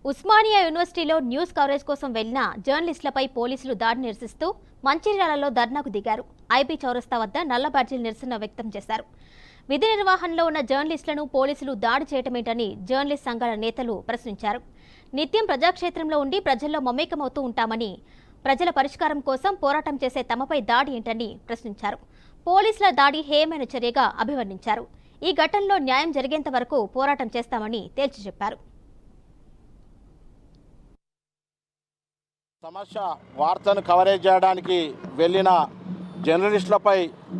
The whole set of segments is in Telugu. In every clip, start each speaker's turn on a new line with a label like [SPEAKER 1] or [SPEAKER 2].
[SPEAKER 1] ఉస్మానియా యూనివర్సిటీలో న్యూస్ కవరేజ్ కోసం వెళ్లిన జర్నలిస్టులపై పోలీసులు దాడి నిరసిస్తూ మంచిర్యాలలో ధర్నాకు దిగారు. ఐబీ చౌరస్తా వద్ద నల్ల బ్యాడ్జీలు నిరసన వ్యక్తం చేశారు. విధి నిర్వహణలో ఉన్న జర్నలిస్టులను పోలీసులు దాడి చేయటమేంటని జర్నలిస్ట్ సంఘాల నేతలు ప్రశ్నించారు. నిత్యం ప్రజాక్షేత్రంలో ఉండి ప్రజల్లో మమేకమవుతూ ఉంటామని, ప్రజల పరిష్కారం కోసం పోరాటం చేసే తమపై దాడి ఏంటని ప్రశ్నించారు. పోలీసుల దాడి హేయమైన చర్యగా అభివర్ణించారు. ఈ ఘటనలో న్యాయం జరిగేంత వరకు పోరాటం చేస్తామని తేల్చి చెప్పారు.
[SPEAKER 2] సమస్య వార్తను కవరేజ్ చేయడానికి వెళ్లిన జర్నలిస్టులపై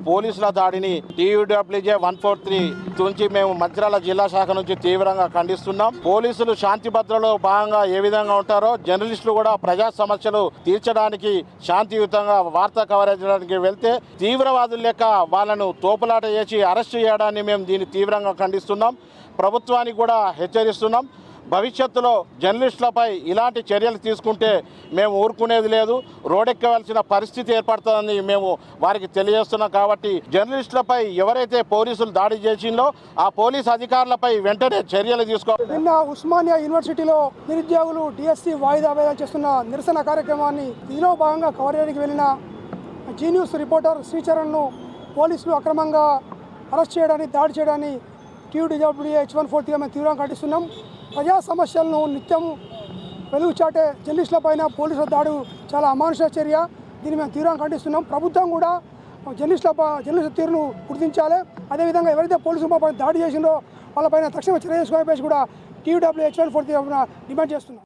[SPEAKER 2] పోలీసుల దాడిని TUWJ 143 నుంచి మేము మంచిర్యాల జిల్లా శాఖ నుంచి తీవ్రంగా ఖండిస్తున్నాం. పోలీసులు శాంతి భద్రతలో భాగంగా ఏ విధంగా ఉంటారో జర్నలిస్టులు కూడా ప్రజా సమస్యలు తీర్చడానికి శాంతియుతంగా వార్త కవరేజ్ చేయడానికి వెళ్తే తీవ్రవాదులు లెక్క వాళ్ళను తోపులాట చేసి అరెస్టు చేయడాన్ని మేము దీన్ని తీవ్రంగా ఖండిస్తున్నాం. ప్రభుత్వానికి కూడా హెచ్చరిస్తున్నాం. భవిష్యత్తులో జర్నలిస్టులపై ఇలాంటి చర్యలు తీసుకుంటే మేము ఊరుకునేది లేదు, రోడ్డెక్కవలసిన పరిస్థితి ఏర్పడుతుందని మేము వారికి తెలియజేస్తున్నాం. కాబట్టి జర్నలిస్టులపై ఎవరైతే పోలీసులు దాడి చేసిందో ఆ పోలీసు అధికారులపై వెంటనే చర్యలు తీసుకోవాలి.
[SPEAKER 3] నిన్న ఉస్మానియా యూనివర్సిటీలో నిరుద్యోగులు DSC వాయిదా వేయాలని చేస్తున్న నిరసన కార్యక్రమాన్ని ఇందులో భాగంగా కవర్ చేయడానికి వెళ్ళిన జీ న్యూస్ రిపోర్టర్ శ్రీచరణ్ను పోలీసులు అక్రమంగా అరెస్ట్ చేయడాన్ని, దాడి చేయడాన్ని TUWJ 143 మేము తీవ్రంగా ఖండిస్తున్నాం. ప్రజా సమస్యలను నిత్యం వెలుగుచాటే జర్నలిస్టులపైన పోలీసుల దాడి చాలా అమానుష చర్య. దీన్ని మేము తీవ్రంగా ఖండిస్తున్నాం. ప్రభుత్వం కూడా జర్నలిస్టుల తీరును గుర్తించాలి. అదేవిధంగా ఎవరైతే పోలీసులు దాడి చేసిందో వాళ్ళపైన తక్షణ చర్య తీసుకోవాలని కూడా TUWJ 143 డిమాండ్ చేస్తున్నాం.